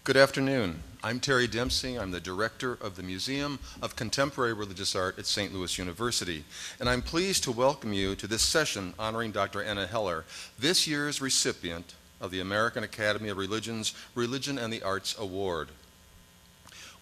Good afternoon. I'm Terry Dempsey. I'm the director of the Museum of Contemporary Religious Art at St. Louis University, and I'm pleased to welcome you to this session honoring Dr. Anna Heller, this year's recipient of the American Academy of Religion's Religion and the Arts Award.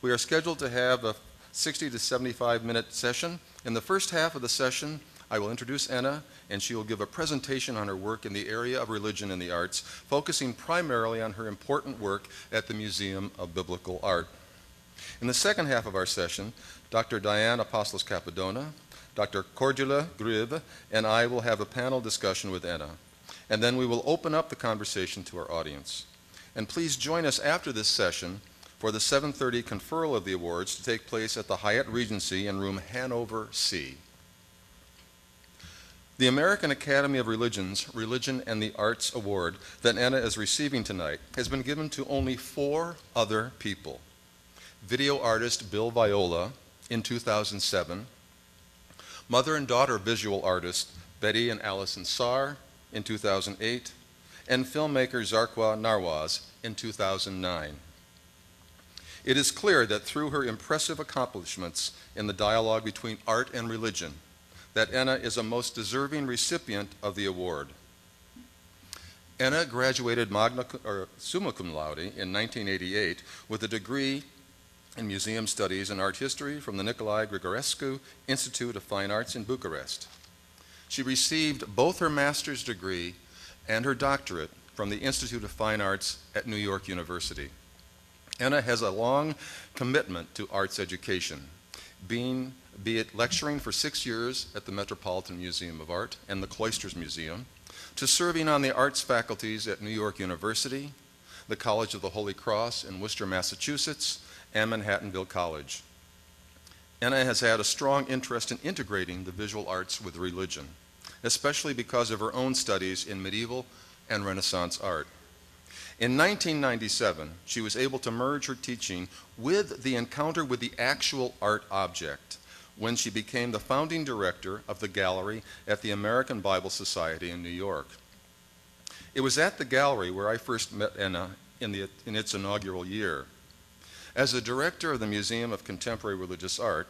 We are scheduled to have a 60 to 75-minute session. In the first half of the session, I will introduce Anna, and she will give a presentation on her work in the area of religion and the arts, focusing primarily on her important work at the Museum of Biblical Art. In the second half of our session, Dr. Diane Apostolos-Cappadona, Dr. Cordula, Grewe, and I will have a panel discussion with Anna, and then we will open up the conversation to our audience. And please join us after this session for the 7:30 conferral of the awards to take place at the Hyatt Regency in room Hanover C. The American Academy of Religion's Religion and the Arts Award that Anna is receiving tonight has been given to only 4 other people. Video artist Bill Viola in 2007, mother and daughter visual artist Betty and Allison Saar in 2008, and filmmaker Zarqwa Narwaz in 2009. It is clear that through her impressive accomplishments in the dialogue between art and religion, that Anna is a most deserving recipient of the award. Anna graduated summa cum laude in 1988 with a degree in Museum Studies and Art History from the Nicolae Grigorescu Institute of Fine Arts in Bucharest. She received both her master's degree and her doctorate from the Institute of Fine Arts at New York University. Anna has a long commitment to arts education, be it lecturing for 6 years at the Metropolitan Museum of Art and the Cloisters Museum, to serving on the arts faculties at New York University, the College of the Holy Cross in Worcester, Massachusetts, and Manhattanville College. Anna has had a strong interest in integrating the visual arts with religion, especially because of her own studies in medieval and Renaissance art. In 1997, she was able to merge her teaching with the encounter with the actual art object when she became the founding director of the gallery at the American Bible Society in New York. It was at the gallery where I first met Anna in its inaugural year. As the director of the Museum of Contemporary Religious Art,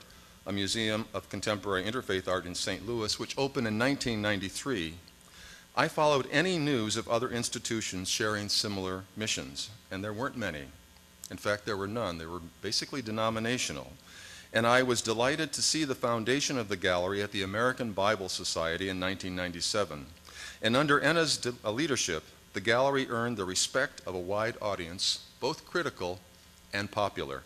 a museum of contemporary interfaith art in St. Louis, which opened in 1993, I followed any news of other institutions sharing similar missions, and there weren't many. In fact, there were none. They were basically denominational. And I was delighted to see the foundation of the gallery at the American Bible Society in 1997. And under Anna's leadership, the gallery earned the respect of a wide audience, both critical and popular.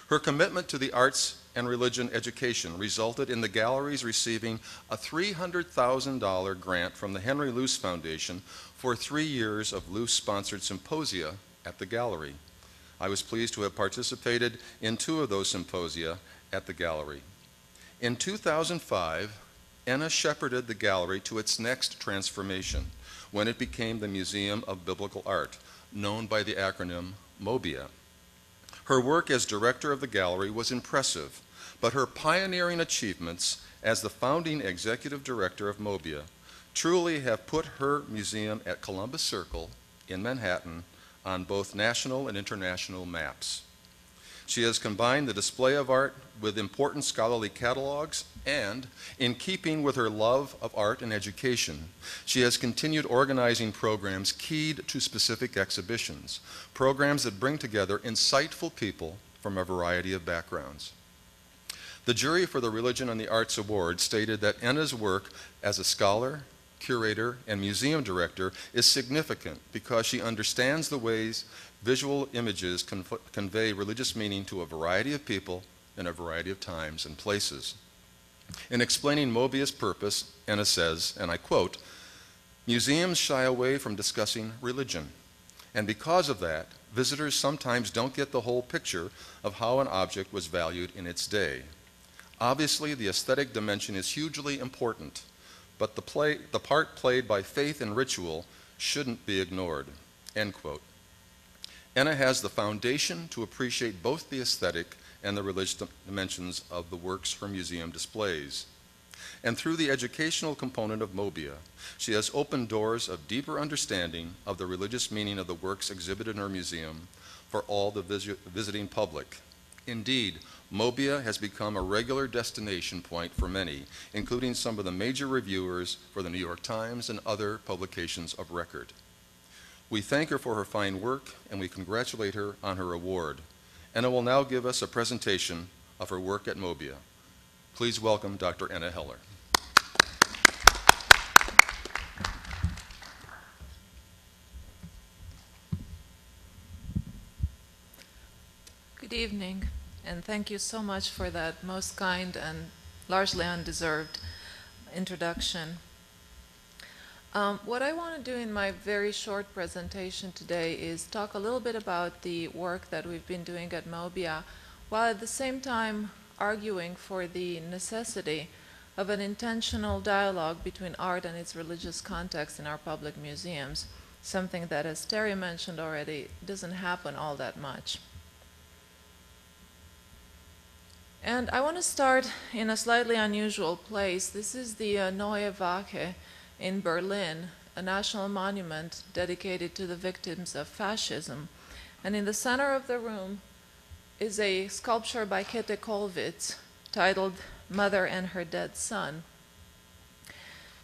Her commitment to the arts and religion education resulted in the galleries receiving a $300,000 grant from the Henry Luce Foundation for 3 years of Luce-sponsored symposia at the gallery. I was pleased to have participated in 2 of those symposia at the gallery. In 2005, Anna shepherded the gallery to its next transformation when it became the Museum of Biblical Art, known by the acronym MOBIA. Her work as director of the gallery was impressive, but her pioneering achievements as the founding executive director of MOBIA truly have put her museum at Columbus Circle in Manhattan on both national and international maps. She has combined the display of art with important scholarly catalogs, and in keeping with her love of art and education, she has continued organizing programs keyed to specific exhibitions, programs that bring together insightful people from a variety of backgrounds. The jury for the Religion and the Arts Award stated that Anna's work as a scholar, curator, and museum director is significant because she understands the ways visual images convey religious meaning to a variety of people in a variety of times and places. In explaining MOBIA's purpose, Anna says, and I quote, "Museums shy away from discussing religion, and because of that, visitors sometimes don't get the whole picture of how an object was valued in its day. Obviously, the aesthetic dimension is hugely important, but the part played by faith and ritual shouldn't be ignored," end quote. Anna has the foundation to appreciate both the aesthetic and the religious dimensions of the works her museum displays. And through the educational component of MOBIA, she has opened doors of deeper understanding of the religious meaning of the works exhibited in her museum, for all the visiting public. Indeed, Mobia has become a regular destination point for many, including some of the major reviewers for the New York Times and other publications of record. We thank her for her fine work, and we congratulate her on her award. Anna will now give us a presentation of her work at Mobia. Please welcome Dr. Anna Heller. Good evening, and thank you so much for that most kind and largely undeserved introduction. What I want to do in my very short presentation today is talk a little bit about the work that we've been doing at Mobia, while at the same time arguing for the necessity of an intentional dialogue between art and its religious context in our public museums, something that, as Terry mentioned already, doesn't happen all that much. And I want to start in a slightly unusual place. This is the Neue Wache in Berlin, a national monument dedicated to the victims of fascism. And in the center of the room is a sculpture by Käthe Kollwitz titled Mother and Her Dead Son.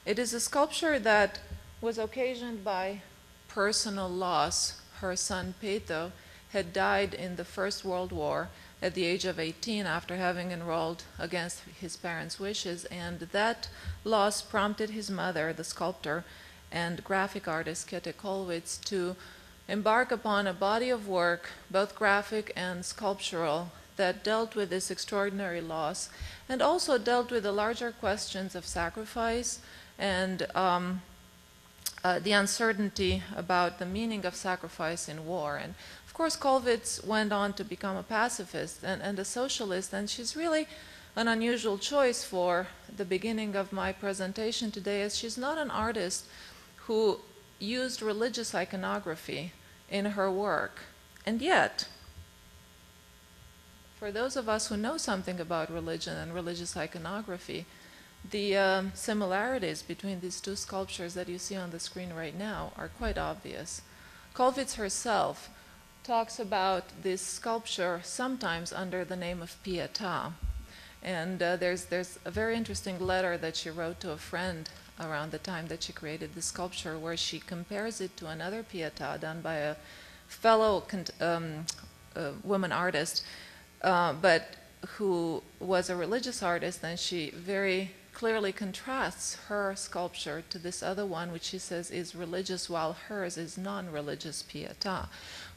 It is a sculpture that was occasioned by personal loss. Her son Peto had died in the First World War at the age of 18 after having enrolled against his parents' wishes, and that loss prompted his mother, the sculptor and graphic artist Käthe Kollwitz, to embark upon a body of work, both graphic and sculptural, that dealt with this extraordinary loss and also dealt with the larger questions of sacrifice and the uncertainty about the meaning of sacrifice in war. And of course, Kollwitz went on to become a pacifist and a socialist, and she's really an unusual choice for the beginning of my presentation today, as she's not an artist who used religious iconography in her work. And yet, for those of us who know something about religion and religious iconography, the similarities between these two sculptures that you see on the screen right now are quite obvious. Kollwitz herself talks about this sculpture sometimes under the name of Pietà. And there's a very interesting letter that she wrote to a friend around the time that she created this sculpture, where she compares it to another Pietà done by a fellow woman artist, but who was a religious artist, and she very clearly contrasts her sculpture to this other one, which she says is religious while hers is non-religious Pietà,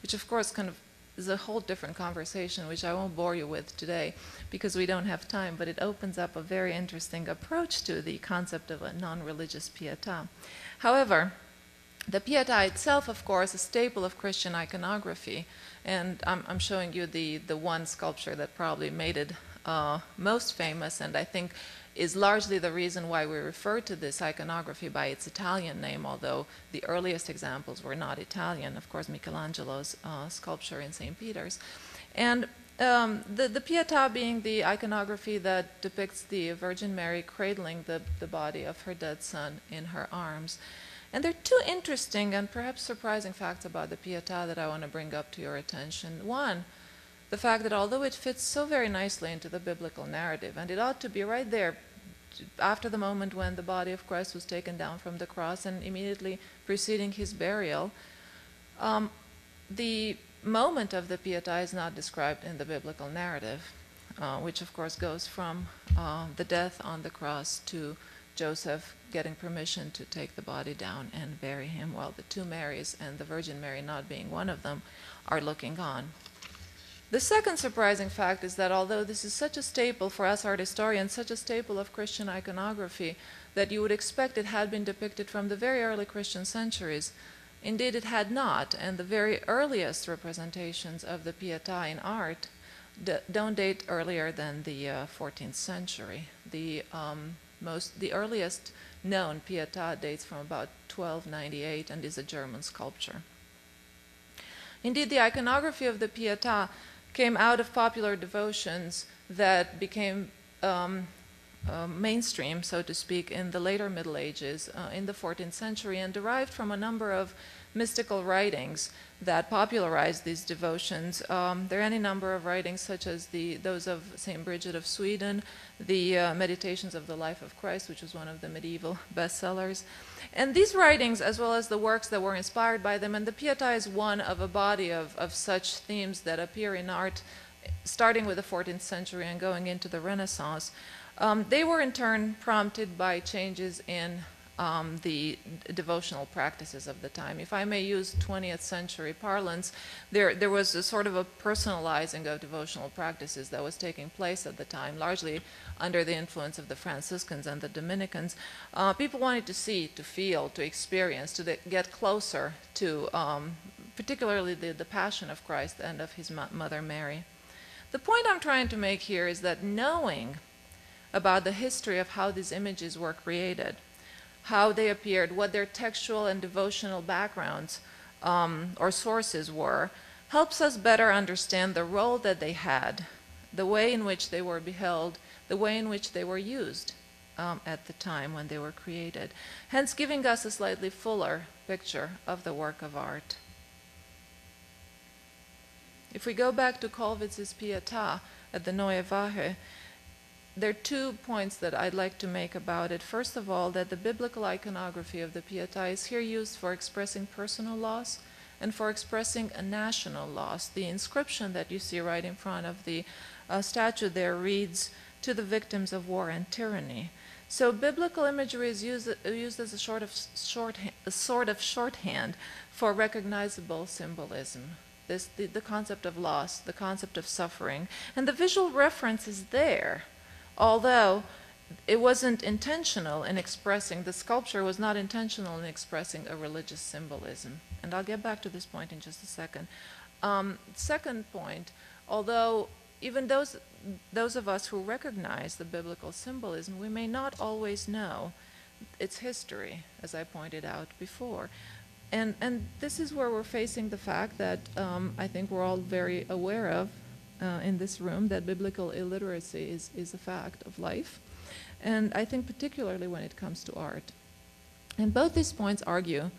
which of course kind of is a whole different conversation, which I won't bore you with today because we don't have time, but it opens up a very interesting approach to the concept of a non-religious Pietà. However, the Pietà itself, of course, a staple of Christian iconography, and I'm showing you the one sculpture that probably made it most famous, and I think is largely the reason why we refer to this iconography by its Italian name, although the earliest examples were not Italian. Of course, Michelangelo's sculpture in St. Peter's. And the Pietà being the iconography that depicts the Virgin Mary cradling the body of her dead son in her arms. And there are two interesting and perhaps surprising facts about the Pietà that I want to bring up to your attention. One, the fact that although it fits so very nicely into the biblical narrative, and it ought to be right there after the moment when the body of Christ was taken down from the cross and immediately preceding his burial, the moment of the Pietà is not described in the biblical narrative, which of course goes from the death on the cross to Joseph getting permission to take the body down and bury him, while the two Marys, and the Virgin Mary not being one of them, are looking on. The second surprising fact is that although this is such a staple for us art historians, such a staple of Christian iconography, that you would expect it had been depicted from the very early Christian centuries, indeed it had not, and the very earliest representations of the Pietà in art don't date earlier than the 14th century. The earliest known Pietà dates from about 1298 and is a German sculpture. Indeed, the iconography of the Pietà came out of popular devotions that became mainstream, so to speak, in the later Middle Ages, in the 14th century, and derived from a number of mystical writings that popularized these devotions. There are any number of writings, such as those of St. Bridget of Sweden, the Meditations of the Life of Christ, which was one of the medieval bestsellers. And these writings, as well as the works that were inspired by them, and the Pietà is one of a body of such themes that appear in art, starting with the 14th century and going into the Renaissance. They were in turn prompted by changes in the devotional practices of the time. If I may use 20th century parlance, there was a sort of a personalizing of devotional practices that was taking place at the time, largely under the influence of the Franciscans and the Dominicans. People wanted to see, to feel, to experience, to get closer to particularly the passion of Christ and of his mother Mary. The point I'm trying to make here is that knowing about the history of how these images were created, how they appeared, what their textual and devotional backgrounds or sources were, helps us better understand the role that they had, the way in which they were beheld, the way in which they were used at the time when they were created, hence giving us a slightly fuller picture of the work of art. If we go back to Colwitz's Pietà at the Neue Wache, there are 2 points that I'd like to make about it. First of all, that the biblical iconography of the Pietà is here used for expressing personal loss and for expressing a national loss. The inscription that you see right in front of the statue there reads, "To the victims of war and tyranny." So biblical imagery is used as a sort of shorthand for recognizable symbolism. The concept of loss, the concept of suffering, and the visual reference is there. Although it wasn't intentional in expressing, the sculpture was not intentional in expressing a religious symbolism. And I'll get back to this point in just a second. Second point, although even those of us who recognize the biblical symbolism, we may not always know its history, as I pointed out before. And this is where we're facing the fact that I think we're all very aware of in this room, that biblical illiteracy is a fact of life, and I think particularly when it comes to art. And both these points argue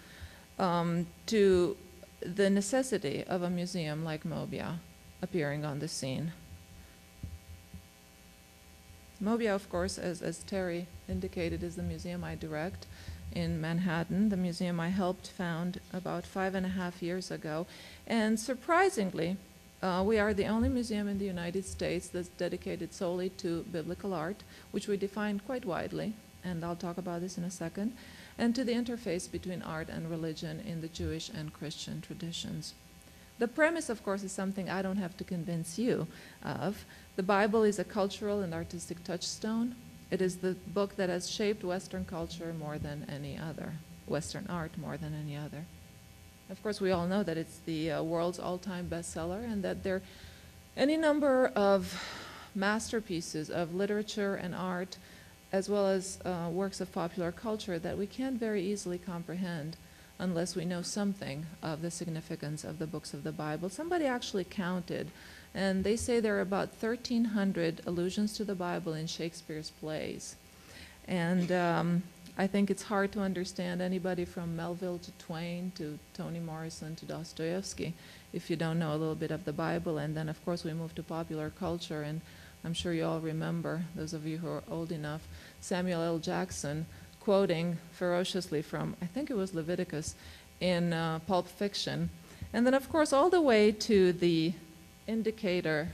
to the necessity of a museum like Mobbia appearing on the scene. Mobbia, of course, as Terry indicated, is the museum I direct in Manhattan, the museum I helped found about 5.5 years ago, and surprisingly, we are the only museum in the United States that's dedicated solely to biblical art, which we define quite widely, and I'll talk about this in a second, and to the interface between art and religion in the Jewish and Christian traditions. The premise, of course, is something I don't have to convince you of. The Bible is a cultural and artistic touchstone. It is the book that has shaped Western culture more than any other, Western art more than any other. Of course, we all know that it's the world's all-time bestseller, and that there are any number of masterpieces of literature and art, as well as works of popular culture, that we can't very easily comprehend unless we know something of the significance of the books of the Bible. Somebody actually counted, and they say there are about 1,300 allusions to the Bible in Shakespeare's plays. And I think it's hard to understand anybody from Melville to Twain to Toni Morrison to Dostoevsky if you don't know a little bit of the Bible. And then, of course, we move to popular culture, and I'm sure you all remember, those of you who are old enough, Samuel L. Jackson quoting ferociously from, I think it was Leviticus, in Pulp Fiction. And then, of course, all the way to the indicator,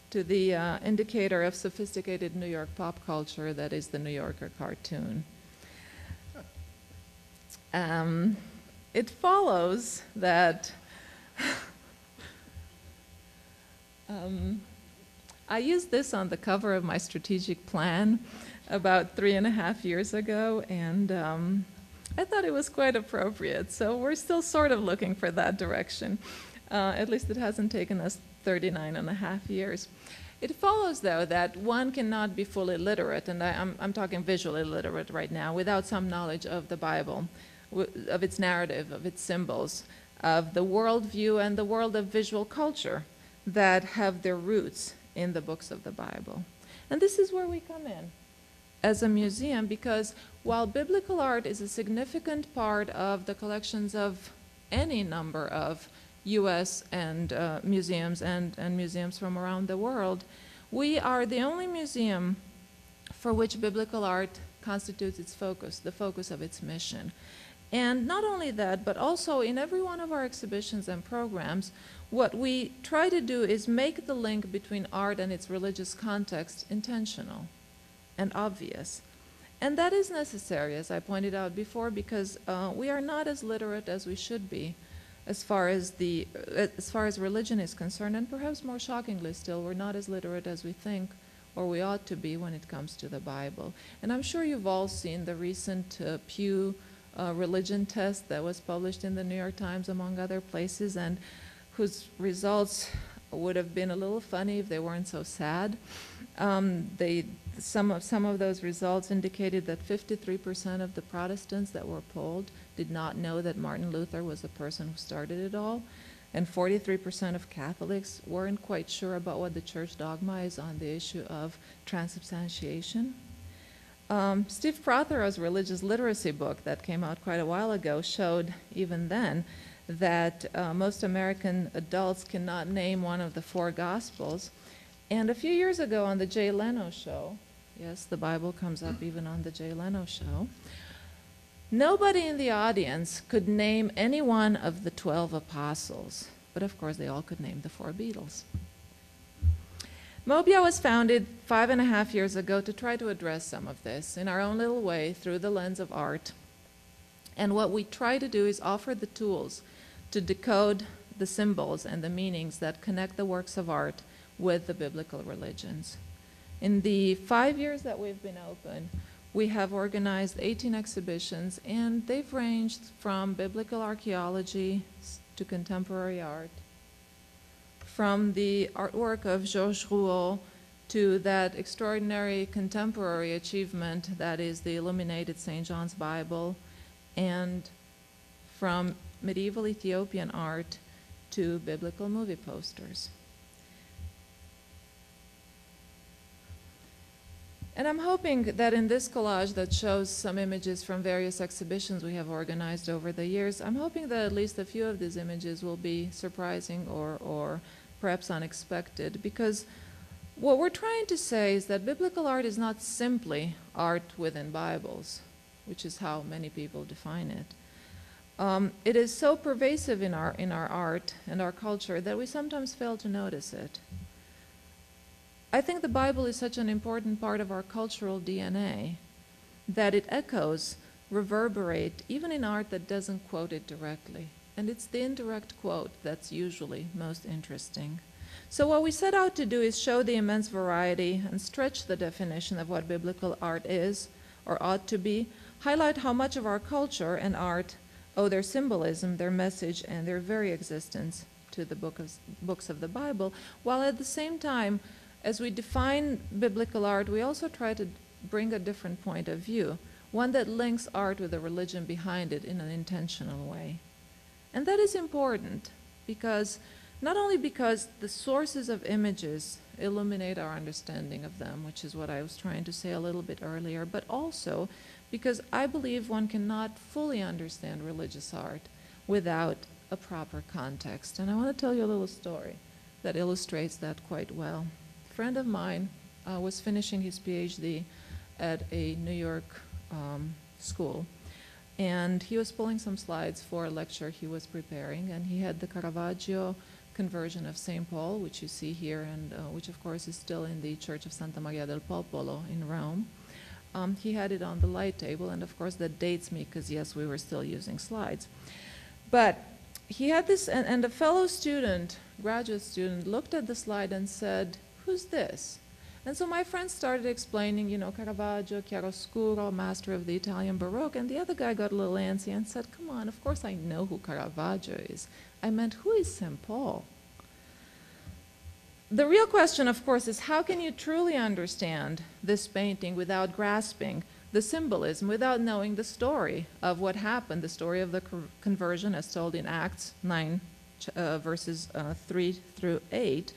to the indicator of sophisticated New York pop culture, that is the New Yorker cartoon. It follows that I used this on the cover of my strategic plan about 3.5 years ago, and I thought it was quite appropriate. So we're still sort of looking for that direction. At least it hasn't taken us 39.5 years. It follows, though, that one cannot be fully literate, and I'm talking visually literate right now, without some knowledge of the Bible, of its narrative, of its symbols, of the worldview and the world of visual culture that have their roots in the books of the Bible. And this is where we come in. as a museum, because while biblical art is a significant part of the collections of any number of U.S. and museums and museums from around the world, we are the only museum for which biblical art constitutes its focus, the focus of its mission. And not only that, but also in every one of our exhibitions and programs, what we try to do is make the link between art and its religious context intentional and obvious. And that is necessary, as I pointed out before, because we are not as literate as we should be as far as religion is concerned, and perhaps more shockingly still, we're not as literate as we think or we ought to be when it comes to the Bible. And I'm sure you've all seen the recent Pew religion test that was published in the New York Times, among other places, and whose results would have been a little funny if they weren't so sad. Some of those results indicated that 53% of the Protestants that were polled did not know that Martin Luther was the person who started it all, and 43% of Catholics weren't quite sure about what the church dogma is on the issue of transubstantiation. Steve Prothero's religious literacy book that came out quite a while ago showed even then that most American adults cannot name one of the 4 Gospels. And a few years ago on the Jay Leno show, yes, the Bible comes up even on the Jay Leno show, nobody in the audience could name any one of the 12 apostles, but of course they all could name the 4 Beatles. Mobia was founded 5.5 years ago to try to address some of this in our own little way through the lens of art. And what we try to do is offer the tools to decode the symbols and the meanings that connect the works of art with the biblical religions. In the 5 years that we've been open, we have organized 18 exhibitions, and they've ranged from biblical archaeology to contemporary art, from the artwork of Georges Rouault to that extraordinary contemporary achievement that is the illuminated St. John's Bible, and from medieval Ethiopian art to biblical movie posters. And I'm hoping that in this collage that shows some images from various exhibitions we have organized over the years, I'm hoping that at least a few of these images will be surprising or perhaps unexpected, because what we're trying to say is that biblical art is not simply art within Bibles, which is how many people define it. It is so pervasive in our art and our culture that we sometimes fail to notice it. I think the Bible is such an important part of our cultural DNA that it echoes, reverberate, even in art that doesn't quote it directly. And it's the indirect quote that's usually most interesting. So what we set out to do is show the immense variety and stretch the definition of what biblical art is or ought to be, highlight how much of our culture and art owe their symbolism, their message, and their very existence to the books of the Bible, while at the same time, as we define biblical art, we also try to bring a different point of view, one that links art with the religion behind it in an intentional way. And that is important because, not only because the sources of images illuminate our understanding of them, which is what I was trying to say a little bit earlier, but also because I believe one cannot fully understand religious art without a proper context. And I want to tell you a little story that illustrates that quite well. A friend of mine was finishing his PhD at a New York school, and he was pulling some slides for a lecture he was preparing, and he had the Caravaggio conversion of St. Paul, which you see here, and which of course is still in the Church of Santa Maria del Popolo in Rome. He had it on the light table, and of course that dates me because yes, we were still using slides. But he had this, and a fellow student, graduate student, looked at the slide and said, "Who's this?" And so my friend started explaining, you know, Caravaggio, chiaroscuro, master of the Italian Baroque, and the other guy got a little antsy and said, "Come on, of course I know who Caravaggio is. I meant, who is St. Paul?" The real question, of course, is how can you truly understand this painting without grasping the symbolism, without knowing the story of what happened, the story of the conversion as told in Acts 9, verses 3 through 8,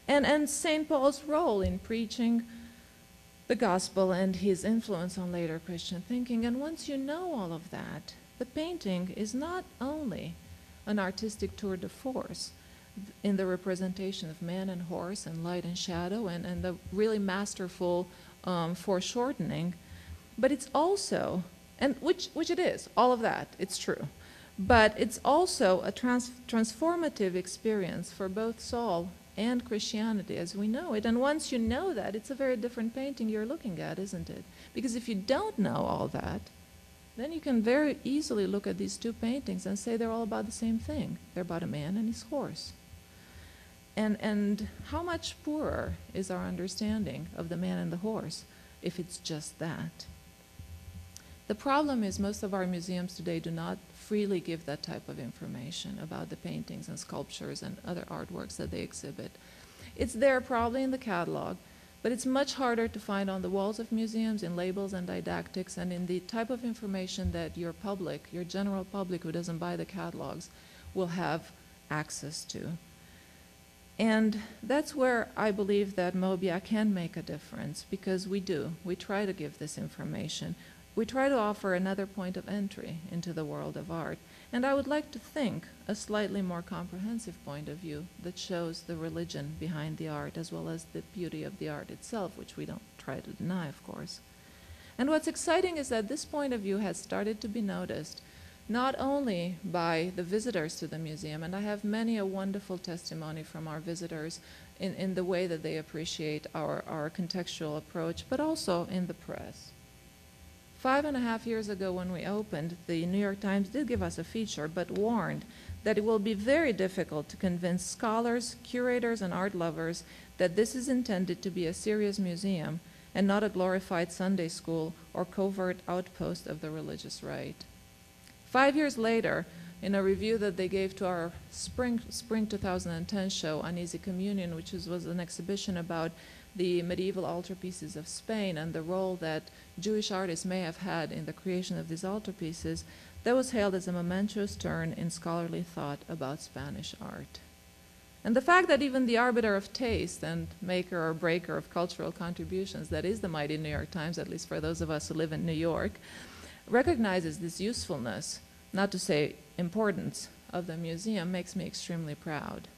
and St. Paul's role in preaching the gospel and his influence on later Christian thinking. And once you know all of that, the painting is not only an artistic tour de force in the representation of man and horse and light and shadow and the really masterful foreshortening, but it's also, and which it is, all of that, it's true, but it's also a transformative experience for both Saul and Christianity as we know it. And once you know that, it's a very different painting you're looking at, isn't it? Because if you don't know all that, then you can very easily look at these two paintings and say they're all about the same thing. They're about a man and his horse. And how much poorer is our understanding of the man and the horse if it's just that? The problem is most of our museums today do not freely give that type of information about the paintings and sculptures and other artworks that they exhibit. It's there probably in the catalog, but it's much harder to find on the walls of museums, in labels and didactics, and in the type of information that your public, your general public who doesn't buy the catalogs, will have access to. And that's where I believe that Mobia can make a difference, because we do. We try to give this information. We try to offer another point of entry into the world of art. And I would like to think a slightly more comprehensive point of view that shows the religion behind the art as well as the beauty of the art itself, which we don't try to deny, of course. And what's exciting is that this point of view has started to be noticed not only by the visitors to the museum, and I have many a wonderful testimony from our visitors in the way that they appreciate our contextual approach, but also in the press. 5.5 years ago when we opened, the New York Times did give us a feature, but warned that it will be very difficult to convince scholars, curators, and art lovers that this is intended to be a serious museum and not a glorified Sunday school or covert outpost of the religious right. 5 years later, in a review that they gave to our spring 2010 show, Uneasy Communion, which was an exhibition about the medieval altarpieces of Spain and the role that Jewish artists may have had in the creation of these altarpieces, that was hailed as a momentous turn in scholarly thought about Spanish art. And the fact that even the arbiter of taste and maker or breaker of cultural contributions, that is the mighty New York Times, at least for those of us who live in New York, recognizes this usefulness, not to say importance, of the museum makes me extremely proud,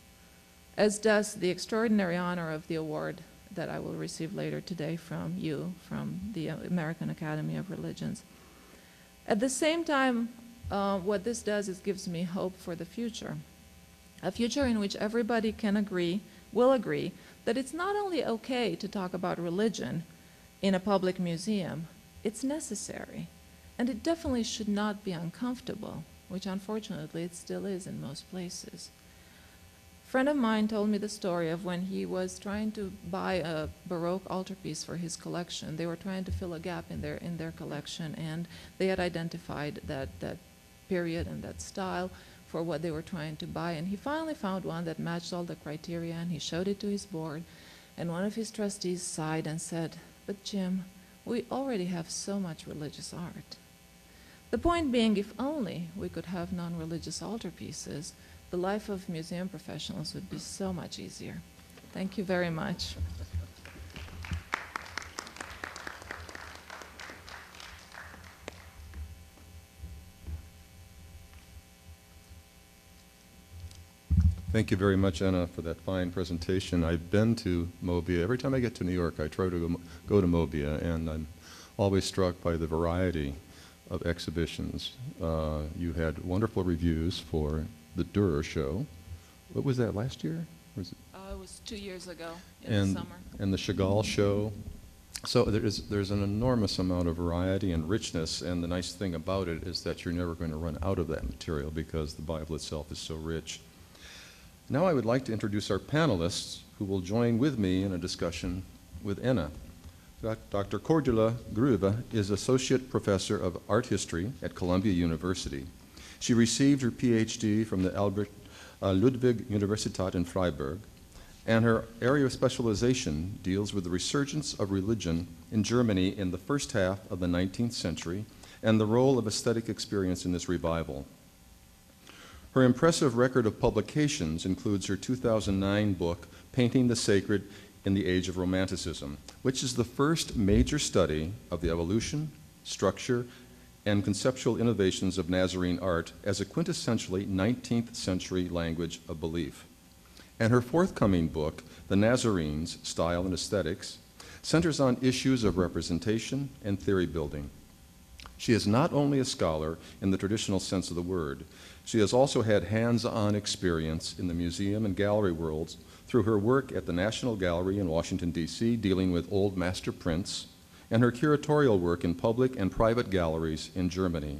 as does the extraordinary honor of the award that I will receive later today from you, from the American Academy of Religions. At the same time, what this does is gives me hope for the future, a future in which everybody will agree that it's not only okay to talk about religion in a public museum, it's necessary. And it definitely should not be uncomfortable, which unfortunately it still is in most places. A friend of mine told me the story of when he was trying to buy a Baroque altarpiece for his collection. They were trying to fill a gap in their collection, and they had identified that period and that style for what they were trying to buy. And he finally found one that matched all the criteria, and he showed it to his board. And one of his trustees sighed and said, "But Jim, we already have so much religious art." The point being, if only we could have non-religious altarpieces, the life of museum professionals would be so much easier. Thank you very much. Thank you very much, Anna, for that fine presentation. I've been to Mobia. Every time I get to New York, I try to go to Mobia, and I'm always struck by the variety of exhibitions. You had wonderful reviews for the Dürer show. What was that, last year? Was it? It was 2 years ago in the summer. And the Chagall show. So there's an enormous amount of variety and richness, and the nice thing about it is that you're never going to run out of that material because the Bible itself is so rich. Now I would like to introduce our panelists who will join with me in a discussion with Anna. Dr. Cordula Grewe is Associate Professor of Art History at Columbia University. She received her PhD from the Albert Ludwig Universität in Freiburg, and her area of specialization deals with the resurgence of religion in Germany in the first half of the 19th century and the role of aesthetic experience in this revival. Her impressive record of publications includes her 2009 book, Painting the Sacred in the Age of Romanticism, which is the first major study of the evolution, structure, and conceptual innovations of Nazarene art as a quintessentially 19th century language of belief. And her forthcoming book, The Nazarenes, Style and Aesthetics, centers on issues of representation and theory building. She is not only a scholar in the traditional sense of the word, she has also had hands-on experience in the museum and gallery worlds through her work at the National Gallery in Washington, D.C., dealing with old master prints, and her curatorial work in public and private galleries in Germany.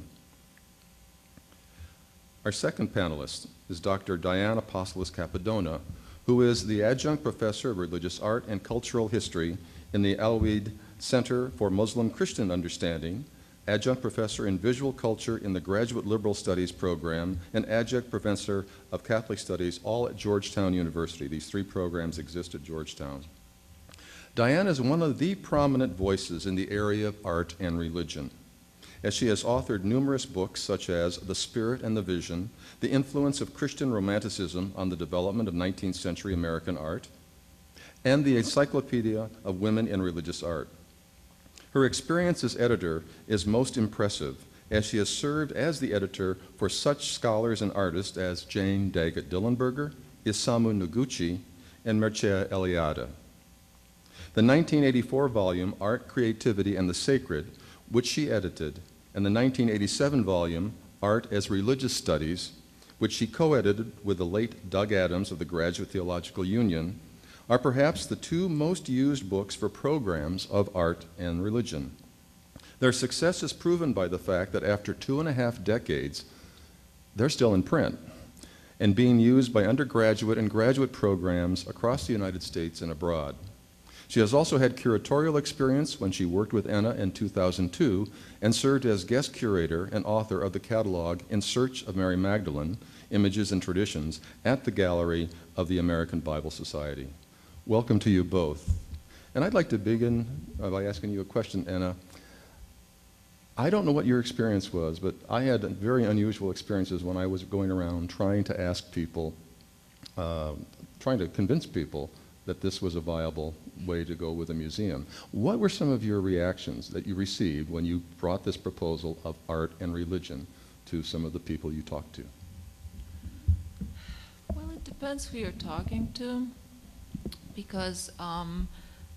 Our second panelist is Dr. Diane Apostolos-Cappadona, who is the adjunct professor of religious art and cultural history in the Alweid Center for Muslim Christian Understanding, adjunct professor in visual culture in the Graduate Liberal Studies program, and adjunct professor of Catholic Studies, all at Georgetown University. These three programs exist at Georgetown. Diane is one of the prominent voices in the area of art and religion, as she has authored numerous books such as The Spirit and the Vision, The Influence of Christian Romanticism on the Development of 19th Century American Art, and the Encyclopedia of Women in Religious Art. Her experience as editor is most impressive, as she has served as the editor for such scholars and artists as Jane Daggett Dillenberger, Isamu Noguchi, and Mircea Eliade. The 1984 volume, Art, Creativity, and the Sacred, which she edited, and the 1987 volume, Art as Religious Studies, which she co-edited with the late Doug Adams of the Graduate Theological Union, are perhaps the two most used books for programs of art and religion. Their success is proven by the fact that after 2.5 decades, they're still in print and being used by undergraduate and graduate programs across the United States and abroad. She has also had curatorial experience when she worked with Enna in 2002 and served as guest curator and author of the catalog In Search of Mary Magdalene, Images and Traditions at the Gallery of the American Bible Society. Welcome to you both. And I'd like to begin by asking you a question, Enna. I don't know what your experience was, but I had very unusual experiences when I was going around trying to ask people, trying to convince people that this was a viable way to go with a museum. What were some of your reactions that you received when you brought this proposal of art and religion to some of the people you talked to? Well, it depends who you're talking to, because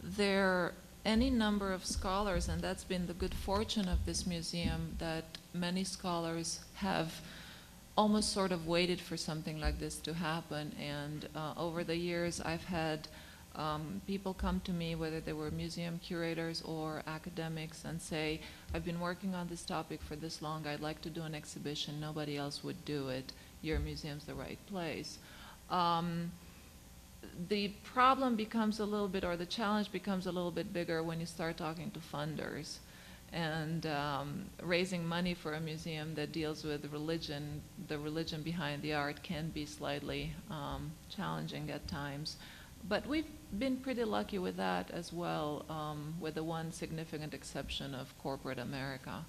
there are any number of scholars, and that's been the good fortune of this museum, that many scholars have almost sort of waited for something like this to happen. And over the years, I've had people come to me, whether they were museum curators or academics, and say, I've been working on this topic for this long, I'd like to do an exhibition, nobody else would do it, your museum's the right place. The problem becomes a little bit, or the challenge becomes a little bit bigger when you start talking to funders. And raising money for a museum that deals with religion, the religion behind the art, can be slightly challenging at times. But we've been pretty lucky with that as well, with the one significant exception of corporate America.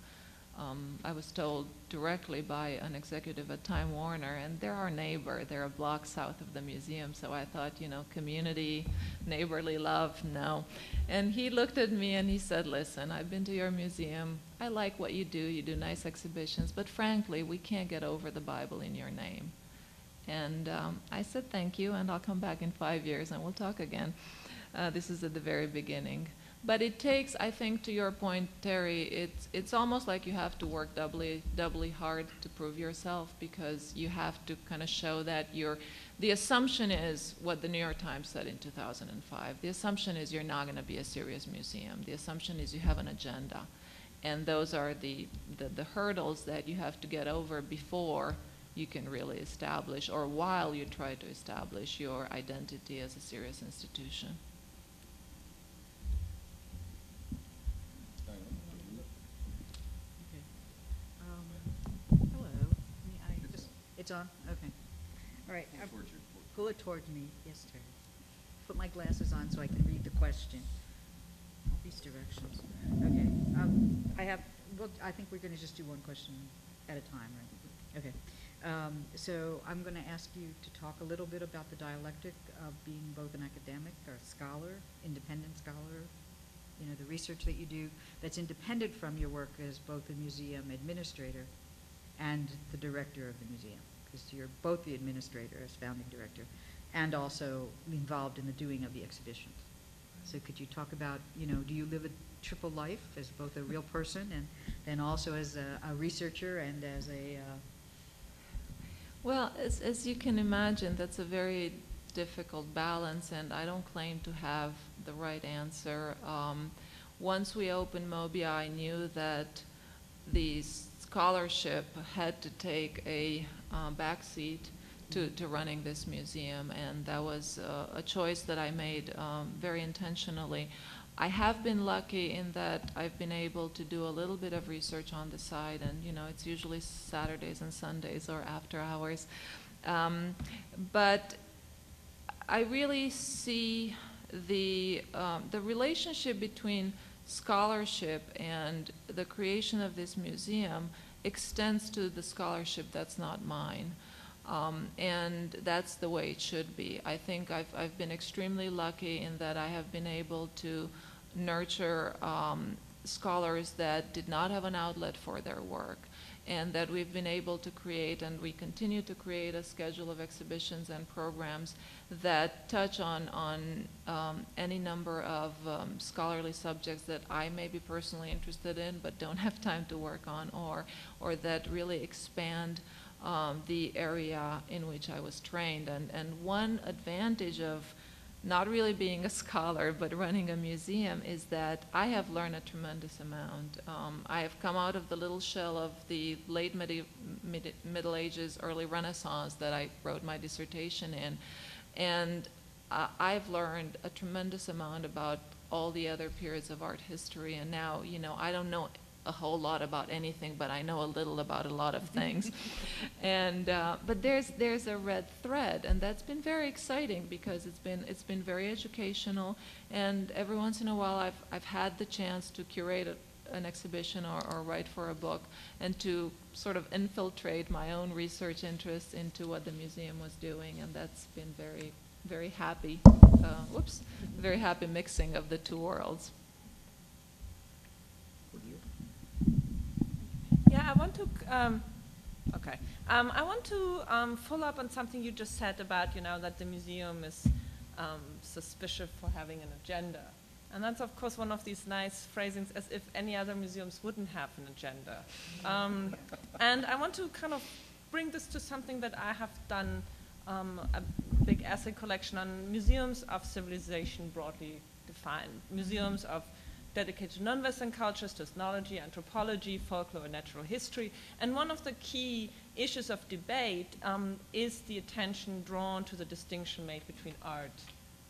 I was told directly by an executive at Time Warner, and they're our neighbor, they're a block south of the museum, so I thought, you know, community, neighborly love, no. And he looked at me and he said, listen, I've been to your museum, I like what you do nice exhibitions, but frankly, we can't get over the Bible in your name. And I said, thank you, and I'll come back in 5 years and we'll talk again. This is at the very beginning. But it takes, I think, to your point, Terry, it's almost like you have to work doubly hard to prove yourself, because you have to kind of show that the assumption is what the New York Times said in 2005. The assumption is you're not going to be a serious museum. The assumption is you have an agenda. And those are the hurdles that you have to get over before you can really establish, or while you try to establish your identity as a serious institution. It's on? Okay. All right. Pull it towards me. Yes, Terry. Put my glasses on so I can read the question. All these directions. Okay. I think we're going to just do one question at a time, right? Okay. So I'm going to ask you to talk a little bit about the dialectic of being both an academic or a scholar, independent scholar, you know, the research that you do that's independent from your work as both a museum administrator and the director of the museum, because you're both the administrator as founding director and also involved in the doing of the exhibitions. So could you talk about, you know, do you live a triple life as both a real person and then also as a researcher and as a... Well, as you can imagine, that's a very difficult balance, and I don't claim to have the right answer. Once we opened Mobia, I knew that the scholarship had to take a backseat to running this museum, and that was a choice that I made very intentionally. I have been lucky in that I've been able to do a little bit of research on the side, and you know, it's usually Saturdays and Sundays or after hours. But I really see the relationship between scholarship and the creation of this museum extends to the scholarship that's not mine. And that's the way it should be. I think I've been extremely lucky in that I have been able to nurture scholars that did not have an outlet for their work, and that we've been able to create, and we continue to create, a schedule of exhibitions and programs that touch on any number of scholarly subjects that I may be personally interested in but don't have time to work on, or that really expand the area in which I was trained. And one advantage of not really being a scholar but running a museum is that I have learned a tremendous amount. I have come out of the little shell of the late Middle Ages, early Renaissance that I wrote my dissertation in, and I've learned a tremendous amount about all the other periods of art history, and now, you know, I don't know a whole lot about anything, but I know a little about a lot of things. And but there's a red thread, and that's been very exciting because it's been very educational, and every once in a while I've had the chance to curate an exhibition or write for a book, and to sort of infiltrate my own research interests into what the museum was doing, and that's been very happy, very happy mixing of the two worlds. Yeah, I want to. I want to follow up on something you just said about, you know, that the museum is suspicious for having an agenda, and that's of course one of these nice phrasings, as if any other museums wouldn't have an agenda. And I want to kind of bring this to something that I have done, a big essay collection on museums of civilization broadly defined, museums of dedicated to non-Western cultures, to ethnology, anthropology, folklore, and natural history. And one of the key issues of debate is the attention drawn to the distinction made between art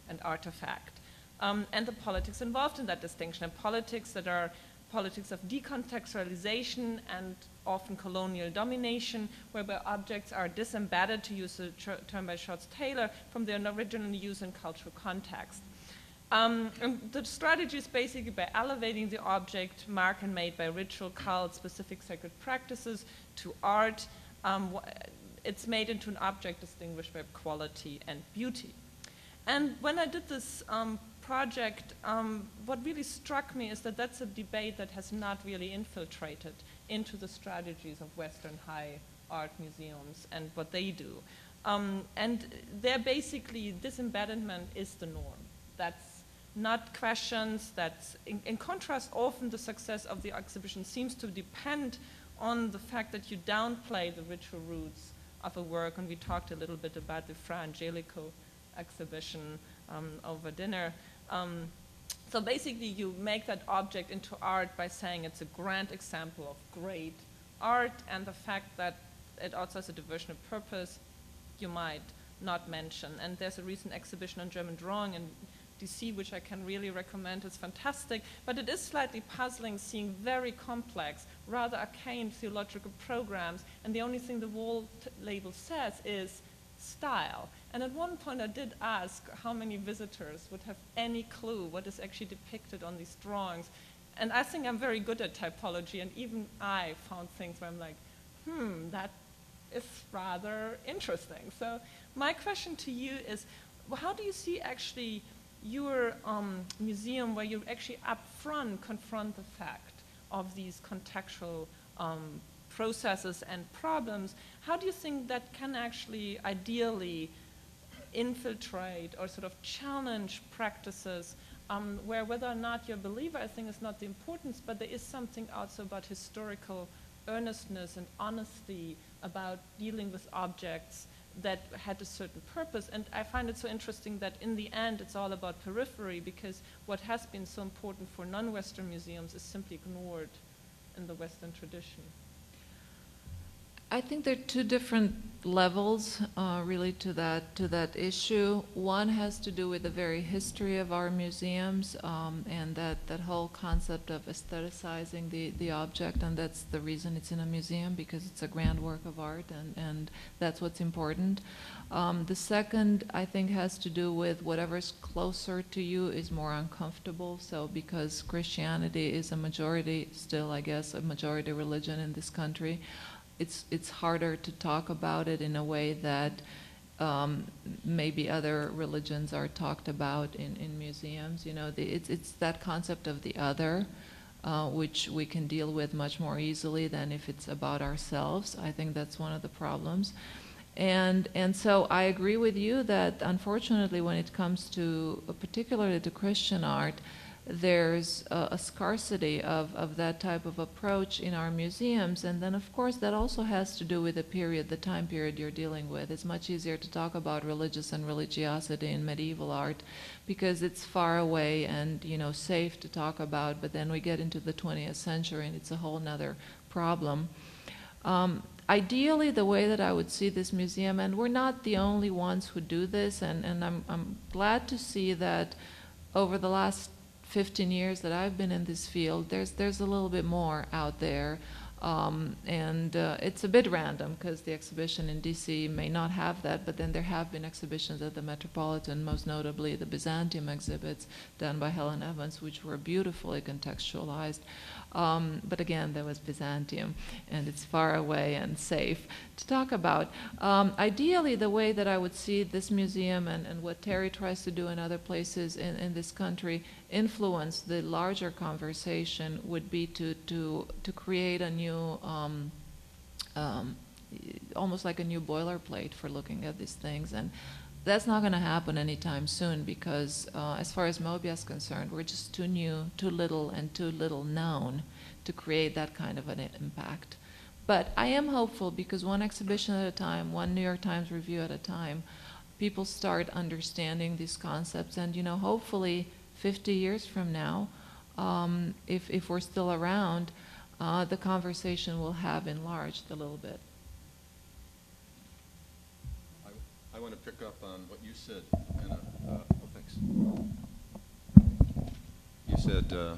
and artifact, and the politics involved in that distinction, and politics that are politics of decontextualization and often colonial domination, whereby objects are disembedded, to use the term by Schwartz Taylor, from their original use in cultural context. And the strategy is basically by elevating the object, marked and made by ritual, cult, specific sacred practices, to art. It's made into an object distinguished by quality and beauty. And when I did this project, what really struck me is that that's a debate that has not really infiltrated into the strategies of Western high art museums and what they do. And they're basically, disembedment is the norm. That's not questions. That's, in contrast, often the success of the exhibition seems to depend on the fact that you downplay the ritual roots of a work, and we talked a little bit about the Fra Angelico exhibition over dinner. So basically you make that object into art by saying it's a grand example of great art, and the fact that it also has a diversion of purpose you might not mention. And there's a recent exhibition on German drawing in DC, which I can really recommend. It's fantastic, but it is slightly puzzling seeing very complex, rather arcane theological programs, and the only thing the wall label says is style. And at one point I did ask how many visitors would have any clue what is actually depicted on these drawings. And I think I'm very good at typology, and even I found things where I'm like, that is rather interesting. So my question to you is, how do you see actually your museum where you actually upfront confront the fact of these contextual processes and problems? How do you think that can actually ideally infiltrate or sort of challenge practices where whether or not you're a believer, I think, is not the importance, but there is something also about historical earnestness and honesty about dealing with objects that had a certain purpose. And I find it so interesting that in the end it's all about periphery, because what has been so important for non-Western museums is simply ignored in the Western tradition. I think there are two different levels really to that issue. One has to do with the very history of our museums and that whole concept of aestheticizing the object, and that's the reason it's in a museum, because it's a grand work of art, and that's what's important. The second, I think, has to do with whatever's closer to you is more uncomfortable. So because Christianity is a majority, still I guess, a majority religion in this country, it's harder to talk about it in a way that maybe other religions are talked about in museums. You know, it's that concept of the other, which we can deal with much more easily than if it's about ourselves. I think that's one of the problems. And so I agree with you that unfortunately when it comes to, particularly to Christian art, there's a scarcity of that type of approach in our museums. And then of course that also has to do with the time period you're dealing with. It's much easier to talk about religious and religiosity in medieval art because it's far away and, you know, safe to talk about, but then we get into the 20th century and it's a whole nother problem. Ideally, the way that I would see this museum, and we're not the only ones who do this, and I'm glad to see that over the last 15 years that I've been in this field, there's a little bit more out there, and it's a bit random because the exhibition in DC may not have that, but then there have been exhibitions at the Metropolitan, most notably the Byzantium exhibits done by Helen Evans, which were beautifully contextualized. But again, there was Byzantium, and it's far away and safe to talk about. Ideally, the way that I would see this museum and what Terry tries to do in other places in this country influence the larger conversation would be to create a new, almost like a new boilerplate for looking at these things. And that's not going to happen anytime soon because as far as Mobia is concerned, we're just too new, too little known to create that kind of an impact. But I am hopeful because one exhibition at a time, one New York Times review at a time, people start understanding these concepts. And, you know, hopefully 50 years from now, if we're still around, the conversation will have enlarged a little bit. I want to pick up on what you said, Anna. Thanks. You said,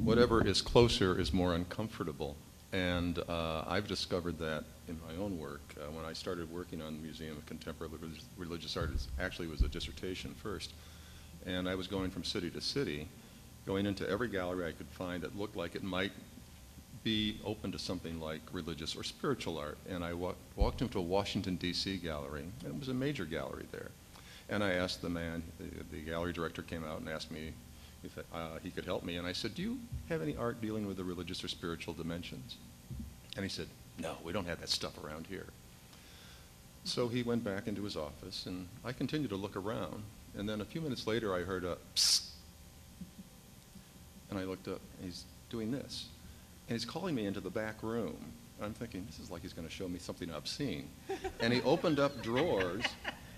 whatever is closer is more uncomfortable. And I've discovered that in my own work. When I started working on the Museum of Contemporary Religious Art, it actually was a dissertation first. And I was going from city to city, going into every gallery I could find that looked like it might be open to something like religious or spiritual art. And I walked into a Washington, D.C. gallery, and it was a major gallery there. And I asked the man, the gallery director came out and asked me if he could help me. And I said, do you have any art dealing with the religious or spiritual dimensions? And he said, no, we don't have that stuff around here. So he went back into his office, and I continued to look around. And then a few minutes later, I heard a psst. And I looked up, and he's doing this. And he's calling me into the back room. I'm thinking, this is like he's going to show me something obscene. And he opened up drawers.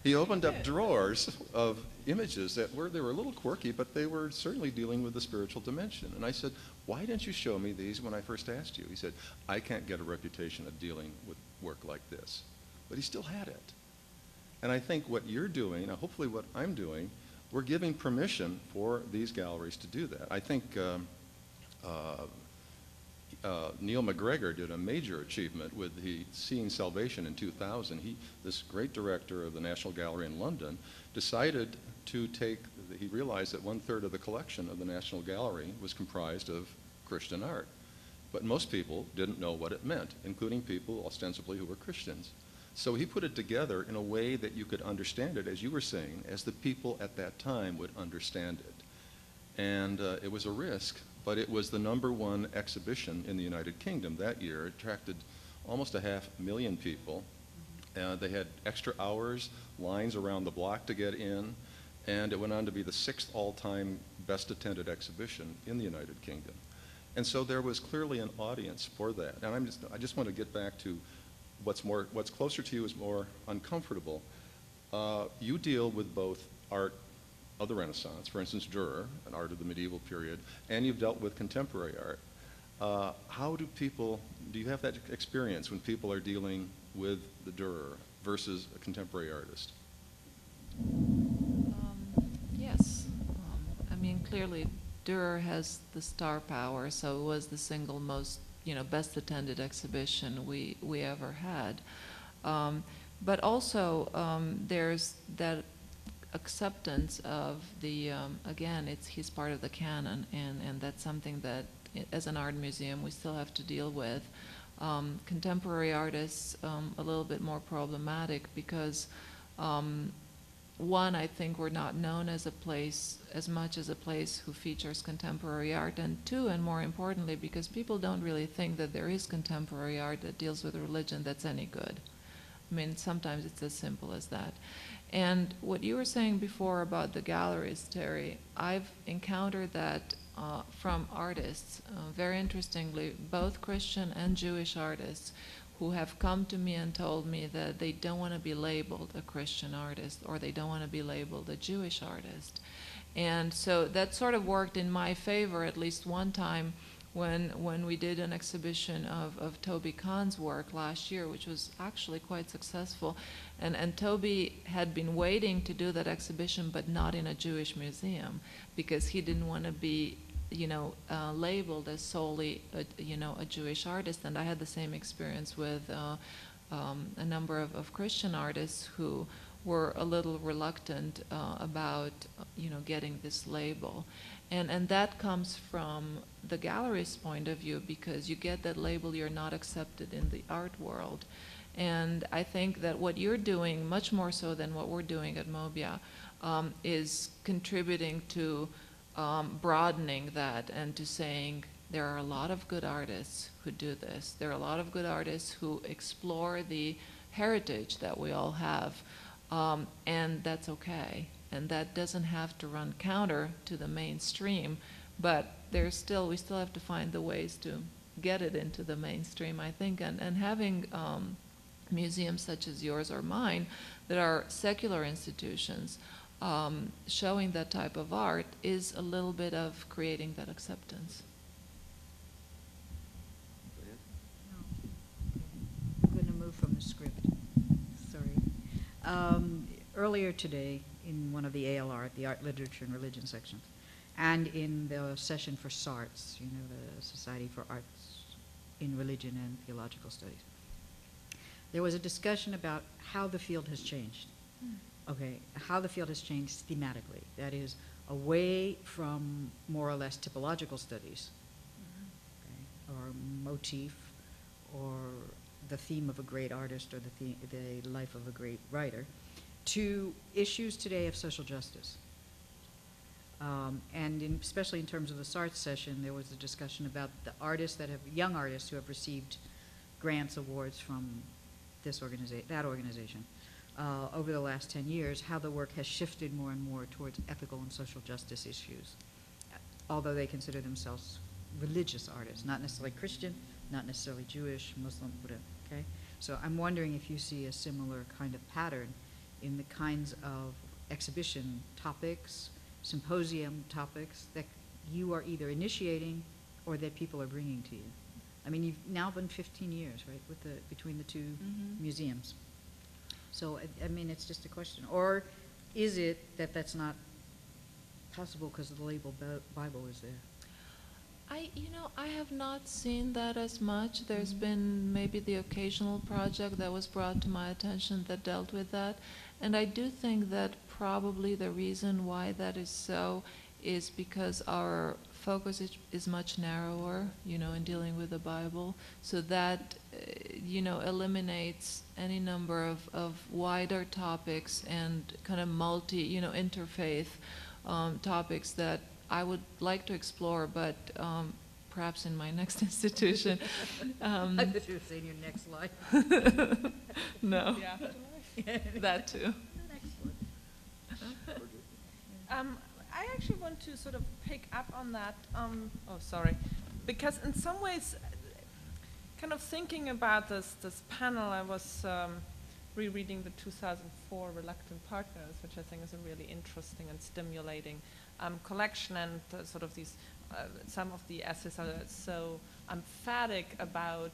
He opened up drawers of images that they were a little quirky, but they were certainly dealing with the spiritual dimension. And I said, why didn't you show me these when I first asked you? He said, I can't get a reputation of dealing with work like this. But he still had it. And I think what you're doing, hopefully what I'm doing, we're giving permission for these galleries to do that. I think Neil McGregor did a major achievement with Seeing Salvation in 2000. This great director of the National Gallery in London decided to he realized that 1/3 of the collection of the National Gallery was comprised of Christian art. but most people didn't know what it meant, including people ostensibly who were Christians. So he put it together in a way that you could understand it, as you were saying, as the people at that time would understand it. And it was a risk, but it was the #1 exhibition in the United Kingdom that year. It attracted almost 500,000 people. They had extra hours, lines around the block to get in, and it went on to be the 6th all-time best attended exhibition in the United Kingdom. And so there was clearly an audience for that. And I just want to get back to what's closer to you is more uncomfortable. You deal with both art of the Renaissance, for instance, Dürer, an art of the medieval period, and you've dealt with contemporary art. How do you have that experience when people are dealing with the Dürer versus a contemporary artist? Yes. I mean, clearly, Dürer has the star power, so it was the single most, best attended exhibition we ever had. But also, there's that acceptance of the, again, he's part of the canon, and that's something that, as an art museum, we still have to deal with. Contemporary artists, a little bit more problematic because, one, I think we're not known as much as a place who features contemporary art, and two, and more importantly, because people don't really think that there is contemporary art that deals with religion that's any good. I mean, sometimes it's as simple as that. And what you were saying before about the galleries, Terry, I've encountered that from artists, very interestingly, both Christian and Jewish artists who have come to me and told me that they don't want to be labeled a Christian artist or they don't want to be labeled a Jewish artist. And so that sort of worked in my favor at least one time when we did an exhibition of Toby Kahn's work last year, which was actually quite successful. And Toby had been waiting to do that exhibition, but not in a Jewish museum, because he didn't want to be labeled as solely a Jewish artist. And I had the same experience with a number of Christian artists who were a little reluctant about getting this label. And that comes from the gallery's point of view, because you get that label, you're not accepted in the art world. And I think that what you're doing, much more so than what we're doing at Mobia, is contributing to broadening that and to saying there are a lot of good artists who do this. There are a lot of good artists who explore the heritage that we all have, and that's okay. And that doesn't have to run counter to the mainstream, but we still have to find the ways to get it into the mainstream, I think. And having museums such as yours or mine that are secular institutions showing that type of art is a little bit of creating that acceptance. I'm going to move from the script. Sorry. Earlier today, in one of the ALR, the Art, Literature, and Religion sections, and in the session for SARTS, the Society for Arts in Religion and Theological Studies, there was a discussion about how the field has changed. Okay, how the field has changed thematically. That is, away from more or less typological studies, okay, or motif, or the theme of a great artist, or the life of a great writer, to issues today of social justice. And especially in terms of the SARTS session, there was a discussion about the artists young artists who have received grants, awards from that organization over the last 10 years, how the work has shifted more and more towards ethical and social justice issues, although they consider themselves religious artists, not necessarily Christian, not necessarily Jewish, Muslim, Buddha, okay? So I'm wondering if you see a similar kind of pattern in the kinds of exhibition topics, symposium topics that you are either initiating or that people are bringing to you. I mean, you've now been 15 years, right, between the two museums. So, I mean, it's just a question. Or is it that that's not possible because the label Bible is there? I have not seen that as much. There's been maybe the occasional project that was brought to my attention that dealt with that. And I do think that probably the reason why that is so is because our focus is much narrower, in dealing with the Bible. So that, eliminates any number of wider topics and kind of interfaith topics that I would like to explore, but perhaps in my next institution. I thought you were saying your next life. No, Yeah. that too. I actually want to sort of pick up on that. Because in some ways, kind of thinking about this panel, I was rereading the 2004 Reluctant Partners, which I think is a really interesting and stimulating collection, and sort of these some of the essays are so emphatic about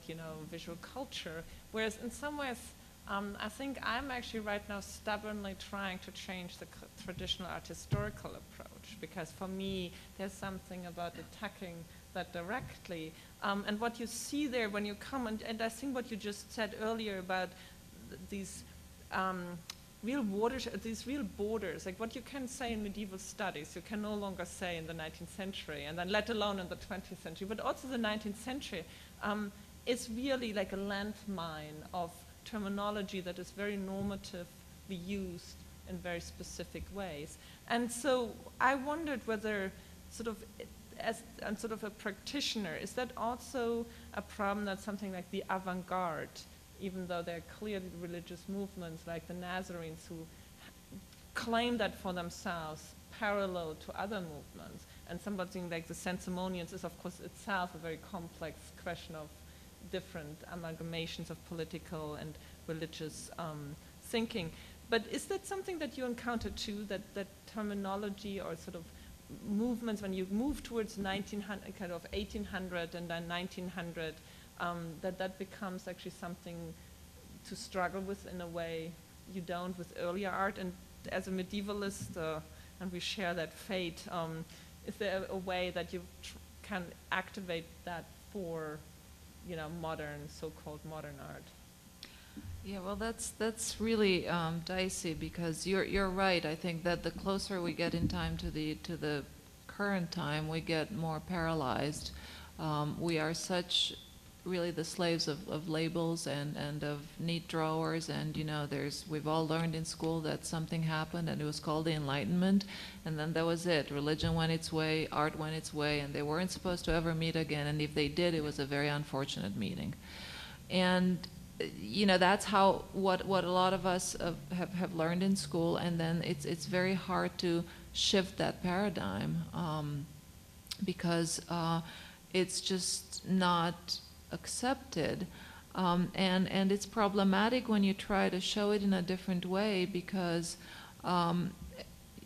visual culture, whereas in some ways I think I'm actually right now stubbornly trying to change the traditional art historical approach, because for me there's something about attacking that directly, and what you see there when you come, and I think what you just said earlier about these real borders, like what you can say in medieval studies, you can no longer say in the 19th century, and then let alone in the 20th century, but also the 19th century is really like a landmine of terminology that is very normatively used in very specific ways. And so I wondered whether as sort of a practitioner, is that also a problem that something like the avant-garde, even though they're clearly religious movements like the Nazarenes who claim that for themselves parallel to other movements, and something like the Sensimonians is of course itself a very complex question of different amalgamations of political and religious thinking. But is that something that you encounter too, that terminology or sort of movements, when you move towards 1900, kind of 1800 and then 1900, that becomes actually something to struggle with in a way you don't with earlier art? And as a medievalist, and we share that fate, is there a way that you can activate that for modern, so-called modern art? Yeah, well, that's really dicey, because you're right. I think that the closer we get in time to the current time, we get more paralyzed. We are such really the slaves of labels and of neat drawers, and we've all learned in school that something happened and it was called the Enlightenment, and then that was it. Religion went its way, art went its way, and they weren't supposed to ever meet again, and if they did, it was a very unfortunate meeting. And that's what a lot of us have learned in school, and then it's very hard to shift that paradigm because it's just not accepted, and it's problematic when you try to show it in a different way, because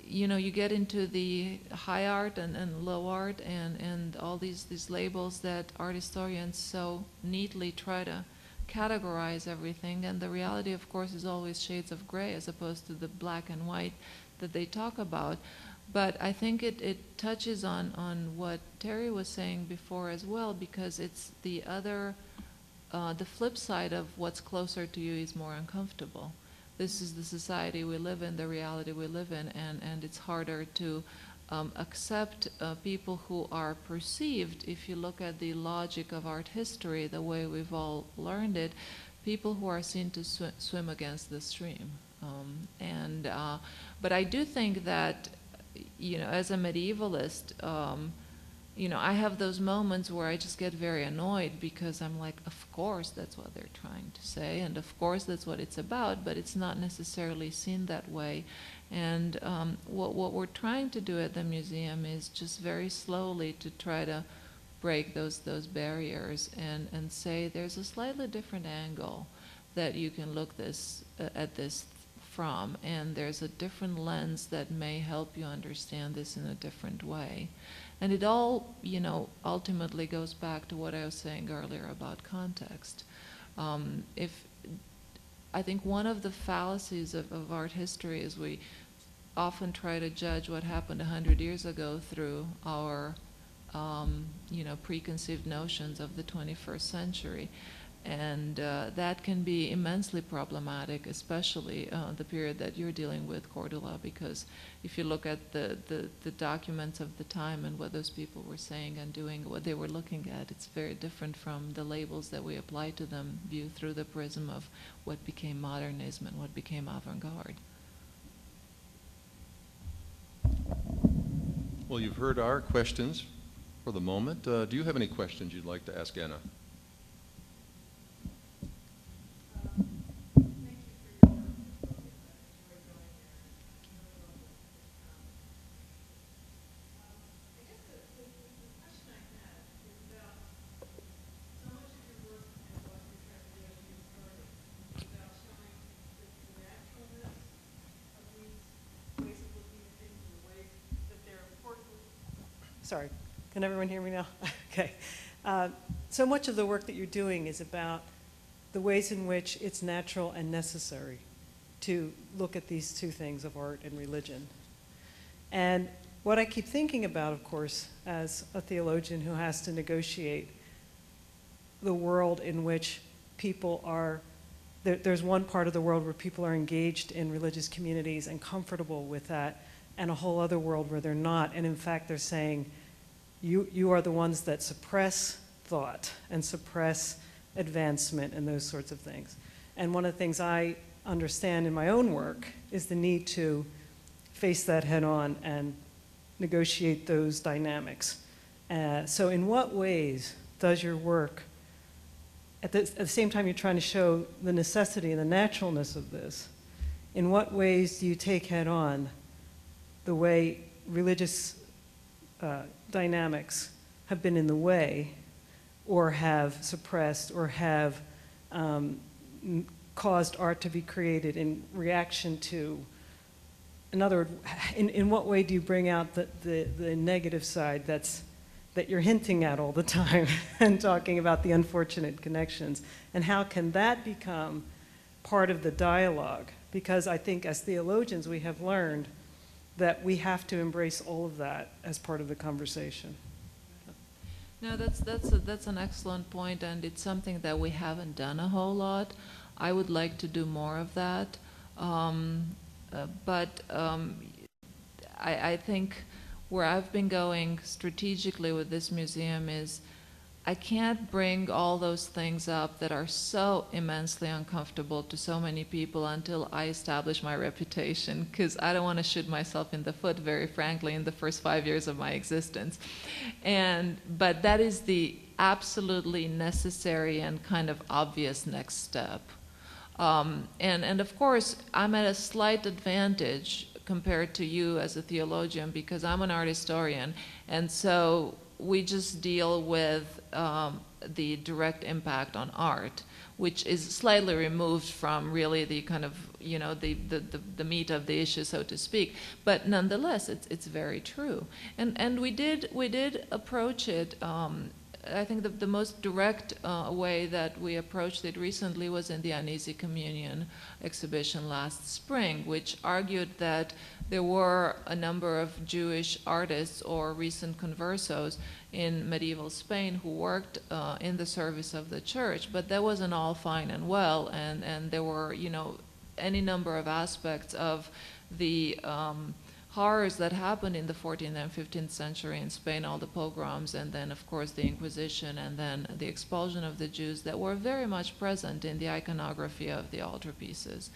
you get into the high art and low art and all these labels that art historians so neatly try to categorize everything, and the reality of course is always shades of gray as opposed to the black and white that they talk about. But I think it touches on what Terry was saying before as well, because it's the flip side of what's closer to you is more uncomfortable. This is the society we live in, the reality we live in, and it's harder to accept people who are perceived, if you look at the logic of art history, the way we've all learned it, people who are seen to swim against the stream. But I do think that, as a medievalist, I have those moments where I just get very annoyed, because I'm like, of course that's what they're trying to say, and of course that's what it's about, but it's not necessarily seen that way. And what we're trying to do at the museum is just very slowly to try to break those barriers and say there's a slightly different angle that you can look at this from, and there's a different lens that may help you understand this in a different way. And it all, ultimately goes back to what I was saying earlier about context. I think one of the fallacies of art history is we often try to judge what happened 100 years ago through our, preconceived notions of the 21st century. And that can be immensely problematic, especially the period that you're dealing with, Cordula, because if you look at the documents of the time and what those people were saying and doing, what they were looking at, it's very different from the labels that we apply to them, viewed through the prism of what became modernism and what became avant-garde. Well, you've heard our questions for the moment. Do you have any questions you'd like to ask Anna? Sorry, can everyone hear me now? Okay. So much of the work that you're doing is about the ways in which it's natural and necessary to look at these two things of art and religion. And what I keep thinking about, of course, as a theologian who has to negotiate the world in which people are, there's one part of the world where people are engaged in religious communities and comfortable with that, and a whole other world where they're not. And in fact, they're saying, you are the ones that suppress thought and suppress advancement and those sorts of things. And one of the things I understand in my own work is the need to face that head on and negotiate those dynamics. So in what ways does your work, at the same time you're trying to show the necessity and the naturalness of this, in what ways do you take head on the way religious dynamics have been in the way or have suppressed or have caused art to be created in reaction to, in other words, in what way do you bring out the negative side that you're hinting at all the time and talking about the unfortunate connections, and how can that become part of the dialogue? Because I think as theologians we have learned that we have to embrace all of that as part of the conversation. No, that's an excellent point, and it's something that we haven't done a whole lot. I would like to do more of that, but I think where I've been going strategically with this museum is I can't bring all those things up that are so immensely uncomfortable to so many people until I establish my reputation, because I don't want to shoot myself in the foot, very frankly, in the first 5 years of my existence. But that is the absolutely necessary and kind of obvious next step. And of course, I'm at a slight advantage compared to you as a theologian because I'm an art historian, and so we just deal with the direct impact on art, which is slightly removed from really the kind of, you know, the meat of the issue, so to speak. But nonetheless, it's very true. And we did approach it. I think the most direct way that we approached it recently was in the Uneasy Communion exhibition last spring, which argued that there were a number of Jewish artists or recent conversos in medieval Spain who worked in the service of the church, but that wasn't all fine and well, and there were, you know, any number of aspects of the horrors that happened in the 14th and 15th century in Spain, all the pogroms, and then of course the Inquisition, and then the expulsion of the Jews that were very much present in the iconography of the altarpieces.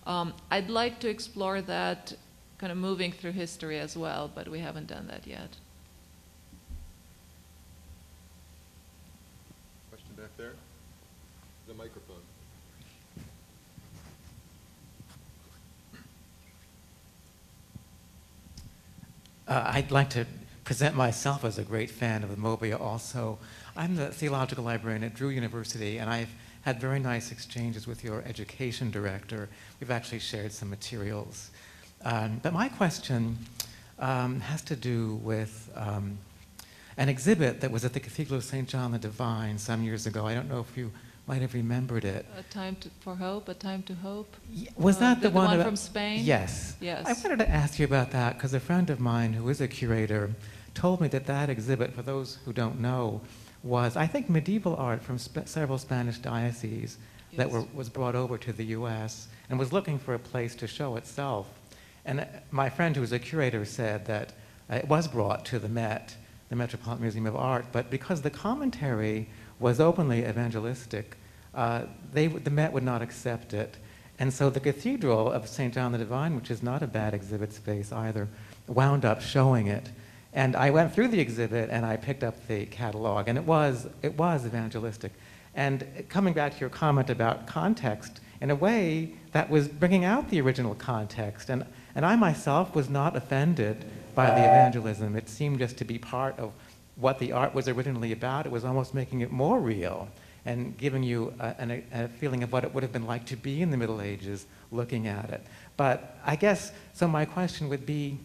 I'd like to explore that kind of moving through history as well, but we haven't done that yet. Question back there? The microphone. I'd like to present myself as a great fan of the MOBIA also. I'm the theological librarian at Grewe University, and I've had very nice exchanges with your education director. We've actually shared some materials. But my question has to do with an exhibit that was at the Cathedral of St. John the Divine some years ago. I don't know if you might have remembered it. A Time for Hope, A Time to Hope? Was that the one from Spain? Yes. Yes. I wanted to ask you about that because a friend of mine who is a curator told me that that exhibit, for those who don't know, was, I think, medieval art from several Spanish dioceses that Yes. was brought over to the U.S. and was looking for a place to show itself. And my friend who was a curator said that it was brought to the Met, the Metropolitan Museum of Art, but because the commentary was openly evangelistic, the Met would not accept it. And so the Cathedral of St. John the Divine, which is not a bad exhibit space either, wound up showing it. And I went through the exhibit and I picked up the catalog, and it was evangelistic. And coming back to your comment about context, in a way, that was bringing out the original context. And I myself was not offended by the evangelism. It seemed just to be part of what the art was originally about. It was almost making it more real and giving you a feeling of what it would have been like to be in the Middle Ages looking at it. But I guess, so my question would be,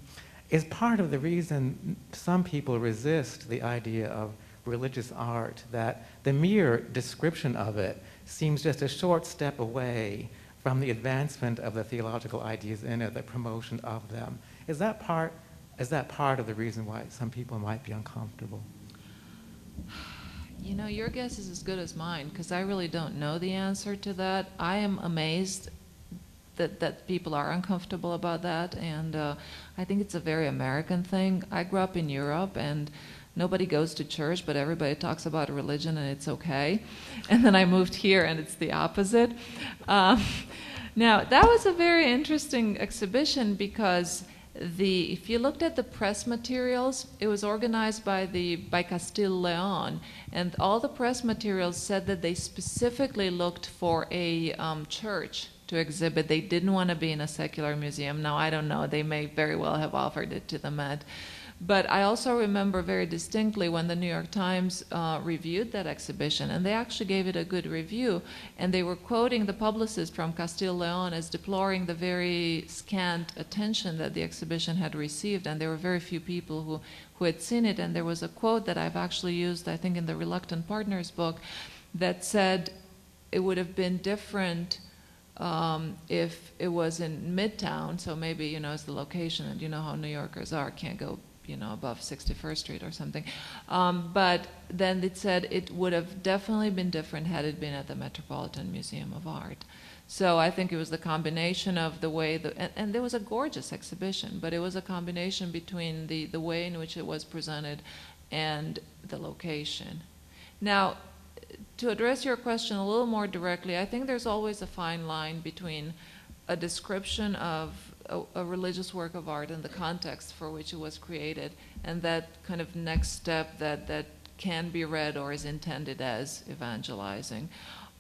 is part of the reason some people resist the idea of religious art that the mere description of it seems just a short step away from the advancement of the theological ideas in it, the promotion of them? Is that part of the reason why some people might be uncomfortable? You know, your guess is as good as mine, because I really don't know the answer to that. I am amazed that people are uncomfortable about that, and I think it's a very American thing. I grew up in Europe, and nobody goes to church, but everybody talks about religion, and it's okay. And then I moved here, and it's the opposite. Now, that was a very interesting exhibition because if you looked at the press materials, it was organized by Castile Leon, and all the press materials said that they specifically looked for a church to exhibit. They didn't want to be in a secular museum. Now, I don't know, they may very well have offered it to the Met. But I also remember very distinctly when the New York Times reviewed that exhibition, and they actually gave it a good review, and they were quoting the publicist from Castile Leon as deploring the very scant attention that the exhibition had received, and there were very few people who had seen it. And there was a quote that I've actually used, I think, in the Reluctant Partners book, that said it would have been different if it was in Midtown, so maybe, you know, it's the location, and you know how New Yorkers are, can't go, you know, above 61st Street or something. But then it said it would have definitely been different had it been at the Metropolitan Museum of Art. So I think it was the combination of the way, and there was a gorgeous exhibition, but it was a combination between the way in which it was presented and the location. Now, to address your question a little more directly, I think there's always a fine line between a description of a religious work of art and the context for which it was created, and that kind of next step that can be read or is intended as evangelizing.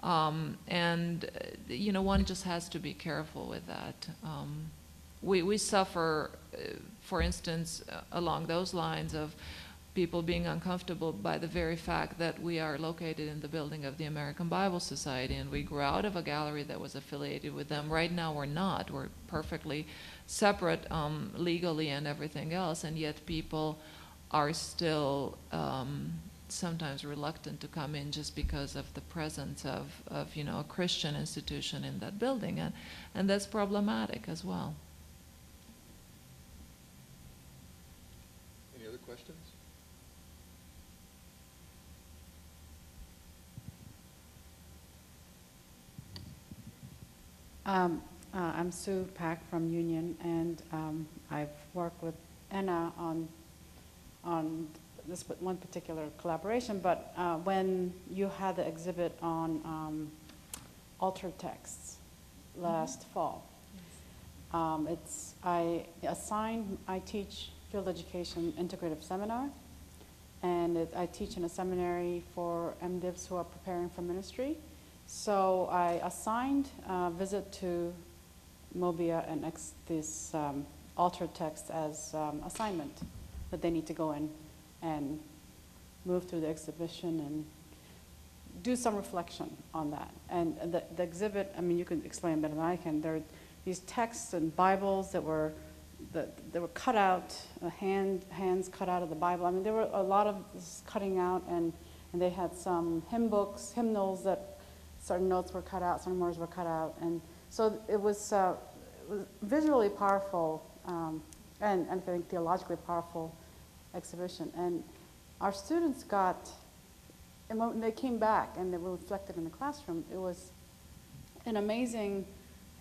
And, you know, one just has to be careful with that. We suffer, for instance, along those lines of people being uncomfortable by the very fact that we are located in the building of the American Bible Society, and we grew out of a gallery that was affiliated with them. Right now we're not. We're perfectly separate legally and everything else, and yet people are still sometimes reluctant to come in just because of the presence of you know, a Christian institution in that building, and that's problematic as well. Any other questions? I'm Sue Pack from Union, and I've worked with Anna on this one particular collaboration, but when you had the exhibit on altered texts last fall, I teach field education integrative seminar, and I teach in a seminary for MDivs who are preparing for ministry. So I assigned a visit to Mobia and this altered text as assignment that they need to go in and move through the exhibition and do some reflection on that. And the exhibit, I mean, you can explain better than I can. There are these texts and Bibles that were cut out, hands cut out of the Bible. I mean, there were a lot of this cutting out, and they had some hymn books, hymnals that certain notes were cut out, certain words were cut out, and so it was visually powerful and I think theologically powerful exhibition. And our students got and when they came back and they were reflected in the classroom, it was an amazing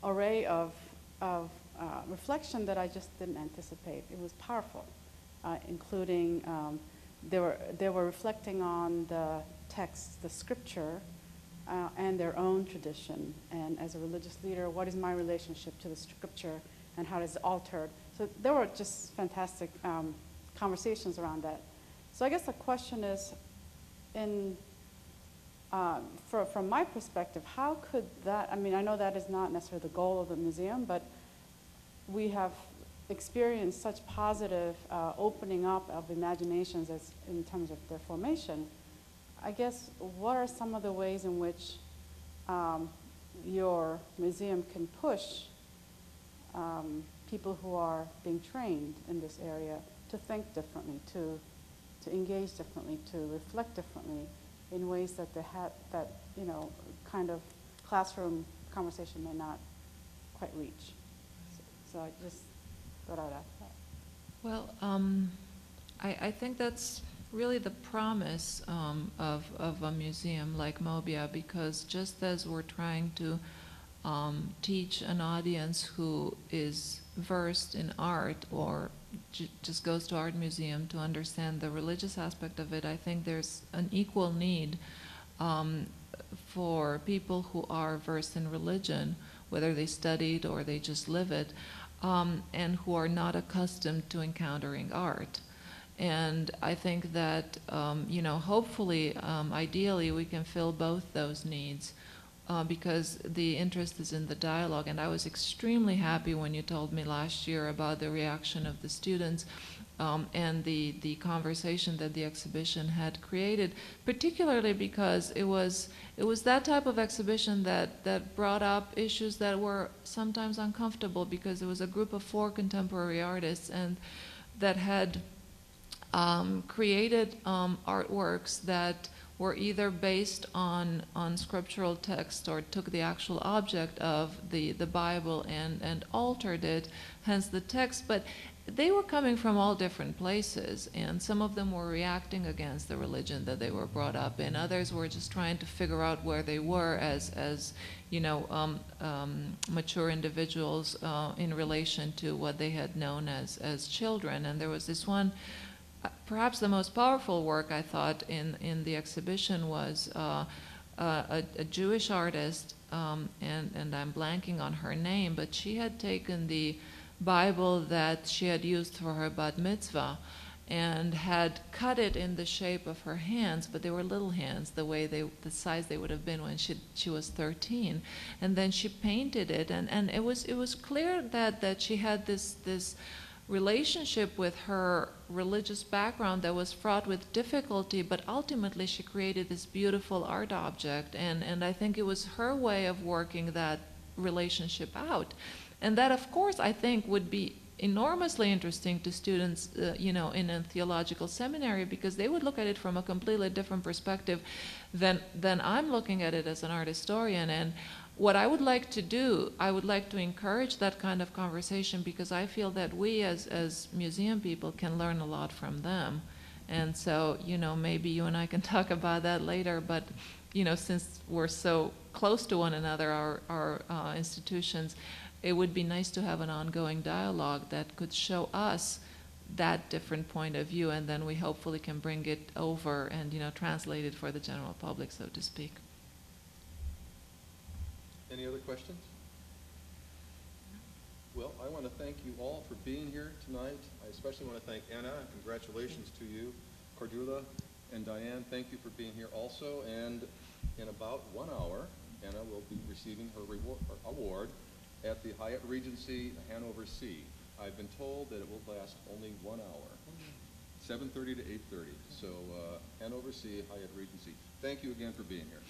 array of reflection that I just didn't anticipate. It was powerful, including they were reflecting on the text, the scripture, and their own tradition. And as a religious leader, what is my relationship to the scripture, and how is it altered? So there were just fantastic conversations around that. So I guess the question is, from my perspective, how could that, I mean, I know that is not necessarily the goal of the museum, but we have experienced such positive opening up of imaginations as in terms of their formation. I guess, what are some of the ways in which your museum can push people who are being trained in this area to think differently, to engage differently, to reflect differently in ways that you know, kind of classroom conversation may not quite reach. So I just thought I'd ask that. Well, I think that's really the promise of a museum like Mobia, because just as we're trying to teach an audience who is versed in art or just goes to art museum to understand the religious aspect of it, I think there's an equal need for people who are versed in religion, whether they studied or they just live it, and who are not accustomed to encountering art. And I think that, you know, hopefully, ideally, we can fill both those needs because the interest is in the dialogue. And I was extremely happy when you told me last year about the reaction of the students and the conversation that the exhibition had created, particularly because it was that type of exhibition that brought up issues that were sometimes uncomfortable, because it was a group of 4 contemporary artists and that had created artworks that were either based on scriptural text or took the actual object of the Bible and altered it, hence the text. But they were coming from all different places, and some of them were reacting against the religion that they were brought up in. Others were just trying to figure out where they were as you know, mature individuals in relation to what they had known as children. And there was this one, perhaps the most powerful work I thought in the exhibition was a Jewish artist, and I'm blanking on her name, but she had taken the Bible that she had used for her bat mitzvah and had cut it in the shape of her hands, but they were little hands, the size they would have been when she was 13. And then she painted it, and it was clear that she had this relationship with her religious background that was fraught with difficulty, but ultimately she created this beautiful art object, and I think it was her way of working that relationship out. And that, of course, I think would be enormously interesting to students, you know, in a theological seminary, because they would look at it from a completely different perspective than I'm looking at it as an art historian. And what I would like to do, I would like to encourage that kind of conversation, because I feel that we as museum people can learn a lot from them. And so, you know, maybe you and I can talk about that later, but, you know, since we're so close to one another, our institutions, it would be nice to have an ongoing dialogue that could show us that different point of view, and then we hopefully can bring it over and, you know, translate it for the general public, so to speak. Any other questions? Well, I want to thank you all for being here tonight. I especially want to thank Anna, and congratulations to you. Cordula and Diane, thank you for being here also. And in about 1 hour, Anna will be receiving her award at the Hyatt Regency Hanover C. I've been told that it will last only 1 hour, 7:30 to 8:30. So Hanover C, Hyatt Regency. Thank you again for being here.